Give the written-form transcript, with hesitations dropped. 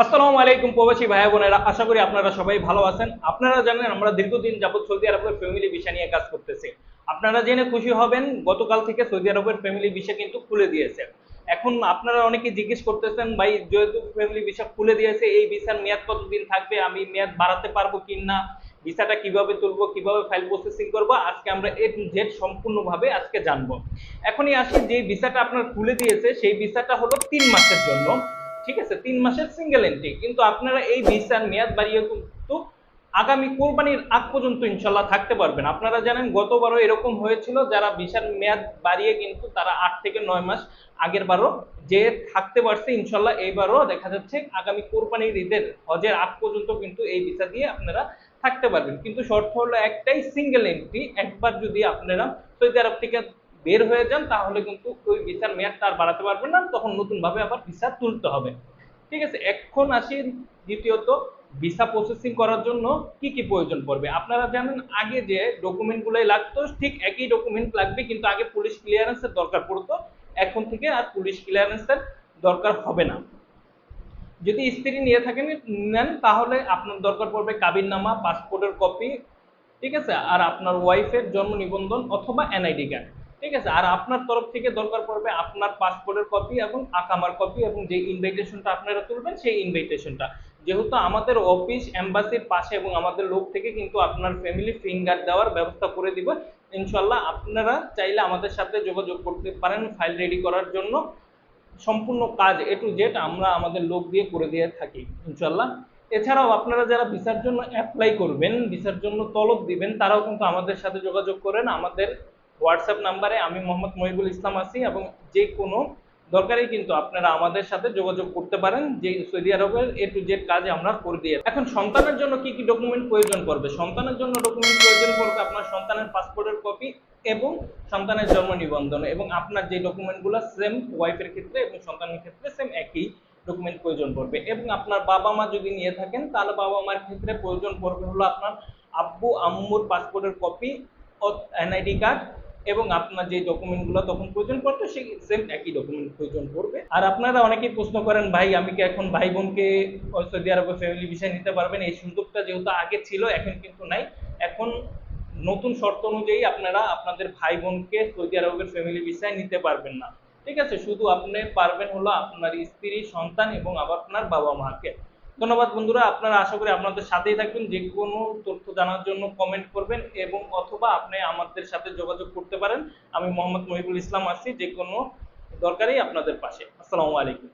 আসসালামু আলাইকুম প্রবাসী ভাই বোনেরা, আশা করি আপনারা সবাই ভালো আছেন। আপনারা জানেন আমরা দীর্ঘদিন যাবত সৌদি আরবের ফ্যামিলি ভিসা নিয়ে কাজ করতেছি। আপনারা জেনে খুশি হবেন গতকাল থেকে সৌদি আরবের ফ্যামিলি ভিসা কিন্তু খুলে দিয়েছে। এখন আপনারা অনেকে জিজ্ঞেস করতেছেন, ভাই যেহেতু ফ্যামিলি ভিসা খুলে দিয়েছে এই ভিসার মেয়াদ কতদিন থাকবে, আমি মেয়াদ বাড়াতে পারবো কিনা, ভিসাটা কিভাবে তুলবো, কিভাবে ফাইল প্রসেসিং করবো, আজকে আমরা এ টু জেড সম্পূর্ণভাবে আজকে জানবো। এখনই আসি, যে ভিসাটা আপনার খুলে দিয়েছে সেই ভিসাটা হলো 3 মাসের জন্য। ঠিক আছে, 3 মাসের সিঙ্গেল এন্ট্রি, কিন্তু আপনারা এই ভিসার মেয়াদ বাড়িয়ে কিন্তু আগামী কোরবানির আগ পর্যন্ত ইনশাল্লাহ থাকতে পারবেন। আপনারা জানেন গতবারও এরকম হয়েছিল, যারা ভিসার মেয়াদ বাড়িয়ে কিন্তু তারা 8 থেকে 9 মাস আগের বারও যে থাকতে পারছে। ইনশাল্লাহ এইবারও দেখা যাচ্ছে আগামী কোরবানির ঈদের হজের আগ পর্যন্ত কিন্তু এই ভিসা দিয়ে আপনারা থাকতে পারবেন। কিন্তু শর্ত হলো একটাই, সিঙ্গেল এন্ট্রি। একবার যদি আপনারা সৌদি আরব থেকে বের হয়ে যান তাহলে কিন্তু ওই ভিসার মেয়াদটা আর বাড়াতে পারবেন না, তখন নতুন ভাবে আবার ভিসা তুলতে হবে। ঠিক আছে, এখন আসি দ্বিতীয়ত, ভিসা প্রসেসিং করার জন্য কি কি প্রয়োজন পড়বে। আপনারা জানেন আগে যে ডকুমেন্ট গুলাই লাগতো ঠিক একই ডকুমেন্ট লাগবে, কিন্তু আগে পুলিশ ক্লিয়ারেন্সের দরকার পড়তো, এখন থেকে আর পুলিশ ক্লিয়ারেন্সের দরকার হবে না। যদি স্ত্রী নিয়ে থাকেন নেন তাহলে আপনার দরকার পড়বে কাবিননামা, পাসপোর্টের কপি। ঠিক আছে, আর আপনার ওয়াইফের জন্ম নিবন্ধন অথবা এনআইডি কার্ড। ঠিক আছে, আর আপনার তরফ থেকে দরকার পড়বে আপনার পাসপোর্টের কপি এবং আকামার কপি, এবং যে ইনভাইটেশনটা আপনারা তুলবেন সেই ইনভাইটেশনটা। যেহেতু আমাদের অফিস এম্বাসির পাশে এবং আমাদের লোক থেকে কিন্তু আপনার ফ্যামিলি ফিঙ্গার দেওয়ার ব্যবস্থা করে দিব ইনশাল্লাহ। আপনারা চাইলে আমাদের সাথে যোগাযোগ করতে পারেন ফাইল রেডি করার জন্য। সম্পূর্ণ কাজ এ টু জেড আমরা আমাদের লোক দিয়ে করে দিয়ে থাকি ইনশাল্লাহ। এছাড়াও আপনারা যারা ভিসার জন্য অ্যাপ্লাই করবেন, ভিসার জন্য তলব দিবেন, তারাও কিন্তু আমাদের সাথে যোগাযোগ করেন। আমাদের হোয়াটসঅ্যাপ নাম্বারে আমি মোহাম্মদ মহিবুল ইসলাম আছি, এবং যে কোনো দরকারে কিন্তু আপনারা আমাদের সাথে যোগাযোগ করতে পারেন। যে সৌদি আরবের এ টু জেড কাজ আমরা করে দিয়ে। এখন সন্তানের জন্য কি কি ডকুমেন্ট প্রয়োজন পড়বে। সন্তানের জন্য ডকুমেন্ট প্রয়োজন পড়বে আপনার সন্তানের পাসপোর্টের কপি এবং সন্তানের জন্ম নিবন্ধন, এবং আপনার যে ডকুমেন্টগুলো সেম ওয়াইফের ক্ষেত্রে এবং সন্তানের ক্ষেত্রে সেম একই ডকুমেন্ট প্রয়োজন পড়বে। এবং আপনার বাবা মা যদি নিয়ে থাকেন তাহলে বাবা মার ক্ষেত্রে প্রয়োজন পড়বে হলো আপনার আব্বু আম্মুর পাসপোর্টের কপি, এনআইডি কার্ড, এবং আপনার যে ডকুমেন্টগুলো তখন প্রয়োজন পড়বে সেই সেম একই ডকুমেন্ট প্রয়োজন পড়বে। আর আপনারা অনেকেই প্রশ্ন করেন, ভাই আমি কি এখন ভাই বোনকে সৌদি আরবে ফ্যামিলি ভিসা নিতে পারবেন। এই সুযোগটা যেহেতু আগে ছিল এখন কিন্তু নাই। এখন নতুন শর্ত অনুযায়ী আপনারা আপনাদের ভাই বোনকে সৌদি আরবের ফ্যামিলি ভিসায় নিতে পারবেন না। ঠিক আছে, শুধু আপনি পারবেন হলো আপনার স্ত্রী, সন্তান এবং আবার আপনার বাবা মাকে। ধন্যবাদ বন্ধুরা, আপনারা আশা করি আপনাদের সাথেই থাকবেন। যে কোনো তথ্য জানার জন্য কমেন্ট করবেন, এবং অথবা আপনি আমাদের সাথে যোগাযোগ করতে পারেন। আমি মোহাম্মদ মহিবুল ইসলাম আছি, যে কোনো দরকারেই আপনাদের পাশে। আসসালামু আলাইকুম।